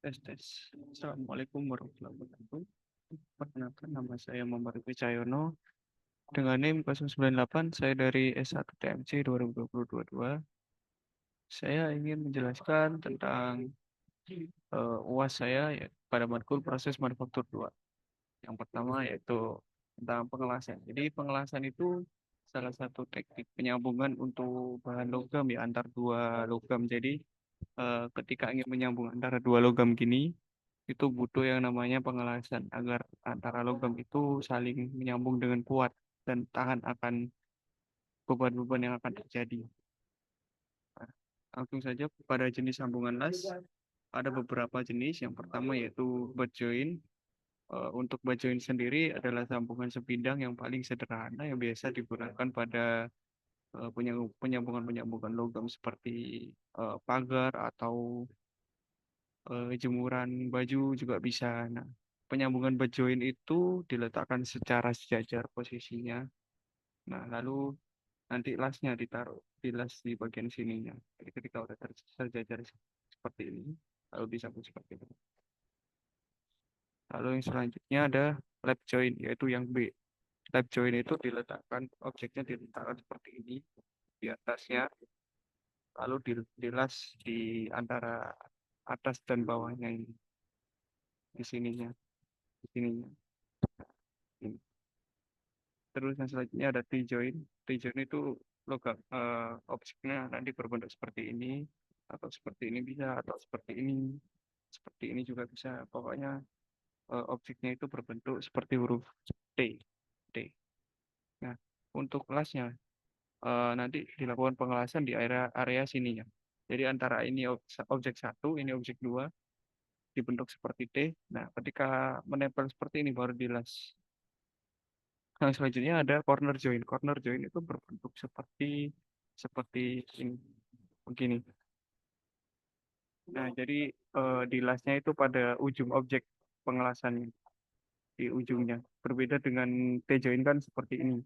Tes, tes. Assalamualaikum warahmatullahi wabarakatuh. Perkenalkan, nama saya Muhammad Rifki Cahyono. Dengan NIM 098, saya dari S1 TMC 2022. Saya ingin menjelaskan tentang UAS saya ya, pada matkul proses manufaktur 2. Yang pertama yaitu tentang pengelasan. Jadi pengelasan itu salah satu teknik penyambungan untuk bahan logam ya, antar dua logam. Jadi ketika ingin menyambung antara dua logam gini, itu butuh yang namanya pengelasan agar antara logam itu saling menyambung dengan kuat dan tahan akan beban-beban yang akan terjadi. Nah, langsung saja pada jenis sambungan las, ada beberapa jenis. Yang pertama yaitu butt joint. Untuk butt joint sendiri adalah sambungan sebidang yang paling sederhana yang biasa digunakan pada penyambungan-penyambungan logam seperti pagar atau jemuran baju juga bisa. Nah, penyambungan butt joint itu diletakkan secara sejajar posisinya. Nah, lalu nanti lasnya ditaruh di las di bagian sininya. Jadi ketika udah tersejajar seperti ini, lalu disambung seperti itu. Lalu yang selanjutnya ada lap joint, yaitu yang B. Lap joint itu diletakkan, objeknya diletakkan seperti ini di atasnya, lalu dilas di antara atas dan bawahnya ini, di sininya, di sininya. Ini. Terus yang selanjutnya ada T-joint. T-joint itu logam objeknya nanti berbentuk seperti ini atau seperti ini bisa atau seperti ini juga bisa. Pokoknya objeknya itu berbentuk seperti huruf T. T. Nah, untuk kelasnya nanti dilakukan pengelasan di area sininya. Jadi antara ini objek satu, ini objek dua dibentuk seperti T. Nah, ketika menempel seperti ini baru dilas. Yang selanjutnya ada corner join. Corner join itu berbentuk seperti seperti ini, begini. Nah, jadi dilasnya itu pada ujung objek pengelasannya di ujungnya. Berbeda dengan T-join kan seperti ini.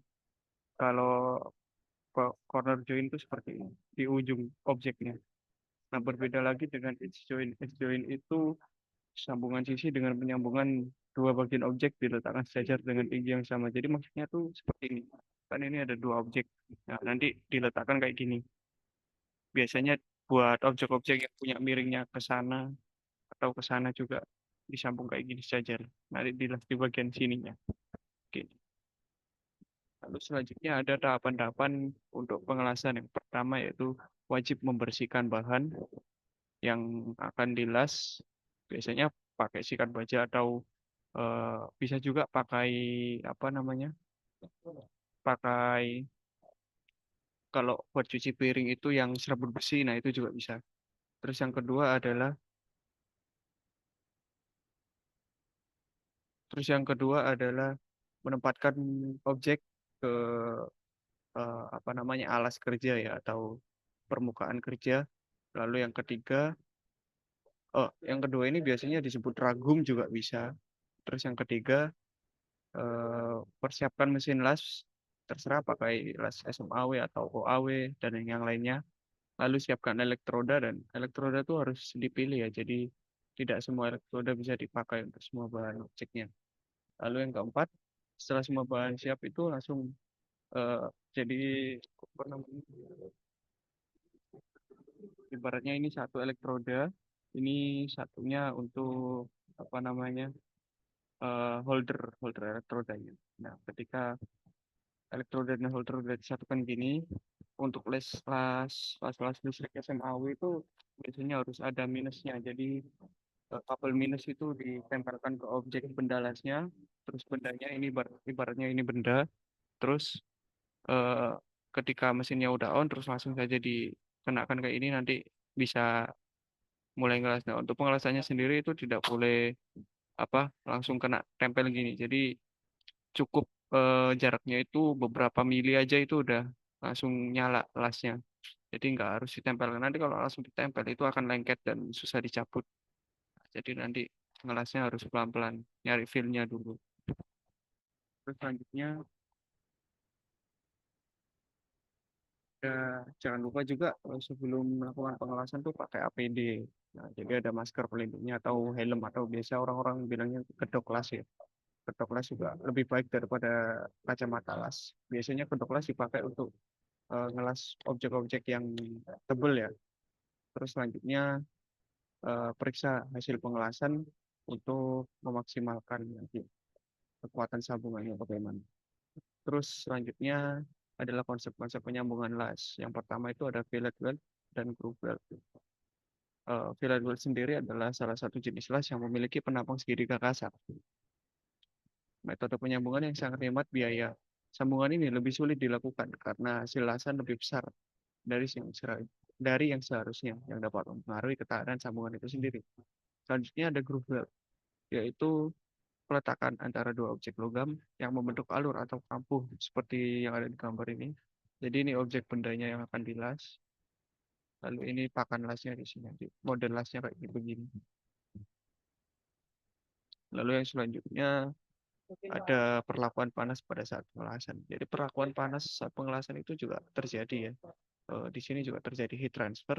Kalau corner join itu seperti ini di ujung objeknya. Nah, berbeda lagi dengan edge join. Edge join itu sambungan sisi dengan penyambungan dua bagian objek diletakkan sejajar dengan tinggi yang sama. Jadi maksudnya tuh seperti ini. Kan ini ada dua objek. Nah, nanti diletakkan kayak gini. Biasanya buat objek-objek yang punya miringnya ke sana atau ke sana juga disambung kayak gini sejajar. Nanti di bagian sininya. Oke. Lalu selanjutnya ada tahapan-tahapan untuk pengelasan. Yang pertama yaitu wajib membersihkan bahan yang akan dilas. Biasanya pakai sikat baja atau bisa juga pakai apa namanya? Pakai kalau buat cuci piring itu yang serabut besi, nah itu juga bisa. Terus yang kedua adalah menempatkan objek ke apa namanya alas kerja ya atau permukaan kerja. Lalu yang kedua ini biasanya disebut ragum juga bisa. Terus yang ketiga persiapkan mesin las, terserah pakai las SMAW atau OAW dan yang lainnya. Lalu siapkan elektroda dan elektroda itu harus dipilih ya. Jadi tidak semua elektroda bisa dipakai untuk semua bahan objeknya. Lalu yang keempat, setelah semua bahan siap itu langsung eh, jadi apa namanya, ibaratnya ini satu elektroda, ini satunya untuk apa namanya holder holder elektrodanya. Nah, ketika elektroda dan holder udah disatukan gini, untuk las listrik SMAW itu biasanya harus ada minusnya. Jadi kabel minus itu ditempelkan ke objek benda lasnya, terus bendanya ini ibaratnya ini benda, terus eh, ketika mesinnya udah on, terus langsung saja dikenakan kayak ini nanti bisa mulai ngelas. Nah, untuk pengelasannya sendiri itu tidak boleh apa langsung kena tempel gini. Jadi cukup jaraknya itu beberapa mili aja itu udah langsung nyala lasnya. Jadi nggak harus ditempelkan. Nanti kalau langsung ditempel itu akan lengket dan susah dicabut. Jadi nanti ngelasnya harus pelan-pelan, nyari feel-nya dulu. Terus selanjutnya Jangan lupa juga sebelum melakukan pengelasan tuh pakai APD. Nah, jadi ada masker pelindungnya atau helm atau biasa orang-orang bilangnya kedok las ya. Kedok las juga lebih baik daripada kacamata las. Biasanya kedok las dipakai untuk ngelas objek-objek yang tebel ya. Terus selanjutnya periksa hasil pengelasan untuk memaksimalkan nanti kekuatan sambungannya bagaimana. Terus selanjutnya adalah konsep-konsep penyambungan las. Yang pertama itu ada fillet weld dan groove weld. Fillet weld sendiri adalah salah satu jenis las yang memiliki penampang segitiga kasar. Metode penyambungan yang sangat hemat biaya. Sambungan ini lebih sulit dilakukan karena hasil lasan lebih besar dari yang seharusnya, yang dapat mempengaruhi ketahanan sambungan itu sendiri. Selanjutnya ada groove weld, yaitu peletakan antara dua objek logam yang membentuk alur atau kampuh seperti yang ada di gambar ini. Jadi ini objek bendanya yang akan dilas. Lalu ini pakan lasnya di sini. Model lasnya kayak begini. Lalu yang selanjutnya ada perlakuan panas pada saat pengelasan. Jadi perlakuan panas saat pengelasan itu juga terjadi ya. Di sini juga terjadi heat transfer,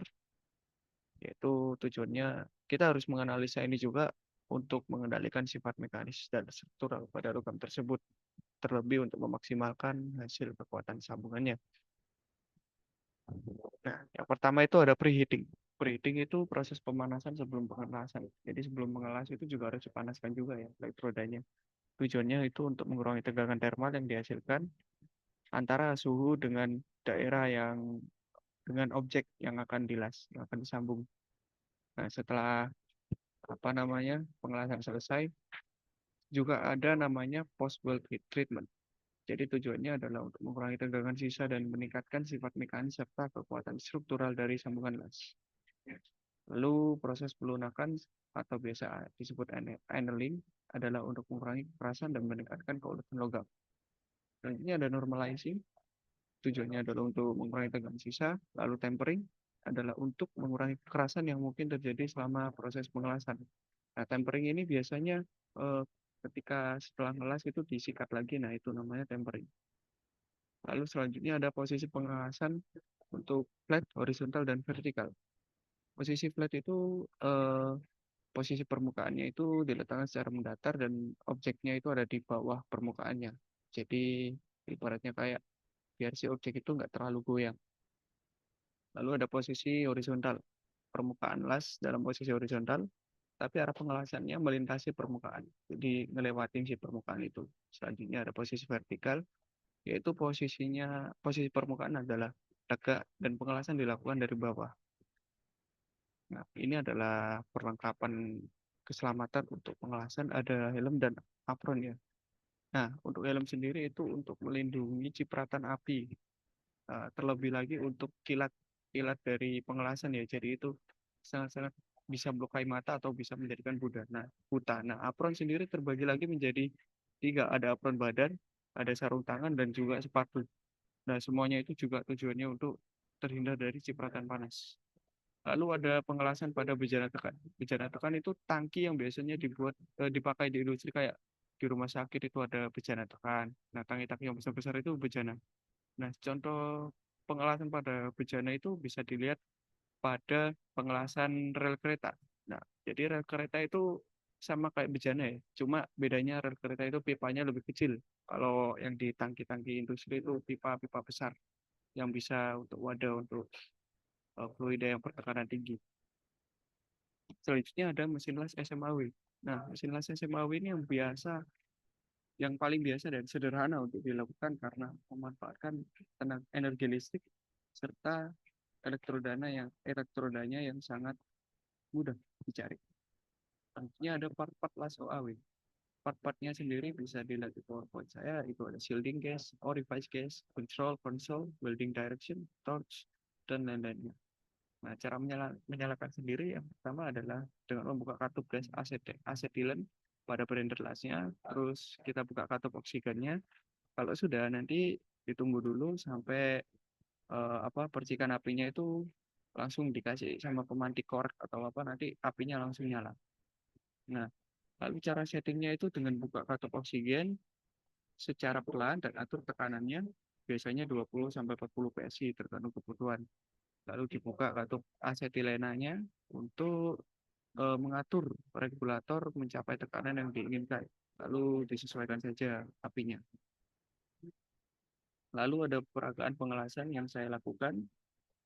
yaitu tujuannya kita harus menganalisa ini juga untuk mengendalikan sifat mekanis dan struktural pada logam tersebut, terlebih untuk memaksimalkan hasil kekuatan sambungannya. Nah, yang pertama itu ada preheating. Preheating itu proses pemanasan sebelum pengelasan. Jadi sebelum mengelas itu juga harus dipanaskan juga ya elektrodanya. Tujuannya itu untuk mengurangi tegangan termal yang dihasilkan antara suhu dengan daerah yang dengan objek yang akan dilas, yang akan disambung. Nah, setelah pengelasan selesai, juga ada namanya post weld heat treatment. Jadi tujuannya adalah untuk mengurangi tegangan sisa dan meningkatkan sifat mekanis serta kekuatan struktural dari sambungan las. Lalu proses pelunakan atau biasa disebut annealing adalah untuk mengurangi kekerasan dan meningkatkan keuletan logam. Selanjutnya ada normalizing, tujuannya adalah untuk mengurangi tegangan sisa. Lalu tempering adalah untuk mengurangi kekerasan yang mungkin terjadi selama proses pengelasan. Nah, tempering ini biasanya ketika setelah ngelas itu disikat lagi, nah itu namanya tempering. Lalu selanjutnya ada posisi pengelasan untuk flat, horizontal, dan vertikal. Posisi flat itu posisi permukaannya itu diletakkan secara mendatar dan objeknya itu ada di bawah permukaannya. Jadi ibaratnya kayak biar si objek itu nggak terlalu goyang. Lalu ada posisi horizontal, permukaan las dalam posisi horizontal, tapi arah pengelasannya melintasi permukaan. Jadi ngelewatin si permukaan itu. Selanjutnya ada posisi vertikal, yaitu posisi permukaan adalah tegak dan pengelasan dilakukan dari bawah. Nah, ini adalah perlengkapan keselamatan untuk pengelasan, ada helm dan apron ya. Nah, untuk helm sendiri itu untuk melindungi cipratan api. Terlebih lagi untuk kilat dari pengelasan ya. Jadi itu sangat-sangat bisa melukai mata atau bisa menjadikan buta. Nah, apron sendiri terbagi lagi menjadi tiga. Ada apron badan, ada sarung tangan, dan juga sepatu. Nah, semuanya itu juga tujuannya untuk terhindar dari cipratan panas. Lalu ada pengelasan pada bejana tekan. Bejana tekan itu tangki yang biasanya dipakai di industri kayak di rumah sakit itu ada bejana tekan. Nah, tangki-tangki yang besar-besar itu bejana. Nah, contoh pengelasan pada bejana itu bisa dilihat pada pengelasan rel kereta. Nah, jadi rel kereta itu sama kayak bejana ya, cuma bedanya rel kereta itu pipanya lebih kecil. Kalau yang di tangki-tangki industri itu pipa-pipa besar yang bisa untuk wadah untuk fluida yang bertekanan tinggi. Selanjutnya ada mesin las SMAW. Nah, mesin las SMAW ini yang paling biasa dan sederhana untuk dilakukan karena memanfaatkan tenaga energi listrik serta elektrodanya yang sangat mudah dicari. Selanjutnya ada part-part las OAW. Part-partnya sendiri bisa dilihat di PowerPoint saya, itu ada shielding gas, orifice gas, control console, welding direction, torch, dan lain-lainnya. Nah, cara menyalakan sendiri yang pertama adalah dengan membuka katup gas asetilen pada blender lasnya, terus kita buka katup oksigennya. Kalau sudah nanti ditunggu dulu sampai percikan apinya itu langsung dikasih sama pemantik korek atau apa nanti apinya langsung nyala. Nah, lalu cara settingnya itu dengan buka katup oksigen secara pelan dan atur tekanannya. biasanya 20 sampai 40 PSI tergantung kebutuhan. Lalu dibuka kartu asetilenanya untuk mengatur regulator mencapai tekanan yang diinginkan. Lalu disesuaikan saja apinya. Lalu ada peragaan pengelasan yang saya lakukan.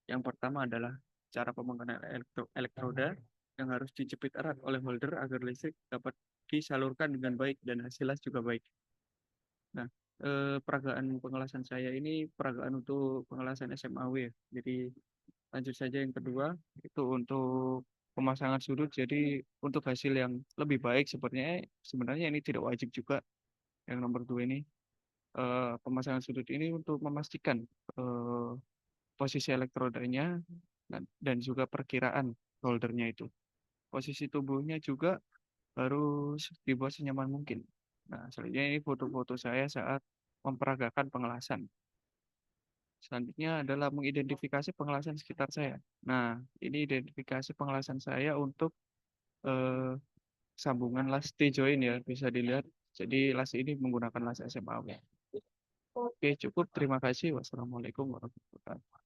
Yang pertama adalah cara pemanggangan elektroda yang harus dijepit erat oleh holder agar listrik dapat disalurkan dengan baik dan hasil las juga baik. Nah, peragaan pengelasan saya ini peragaan untuk pengelasan SMAW ya. Jadi lanjut saja yang kedua, itu untuk pemasangan sudut. Jadi untuk hasil yang lebih baik sebenarnya ini tidak wajib juga. Yang nomor dua ini, pemasangan sudut ini untuk memastikan eh, posisi elektrodanya dan juga perkiraan holdernya itu. Posisi tubuhnya juga harus dibuat senyaman mungkin. Nah, selanjutnya ini foto-foto saya saat memperagakan pengelasan. Selanjutnya adalah mengidentifikasi pengelasan sekitar saya. Nah, ini identifikasi pengelasan saya untuk eh, sambungan las T-join ya, bisa dilihat. Jadi las ini menggunakan las SMA. Oke, cukup. Terima kasih. Wassalamualaikum warahmatullahi wabarakatuh.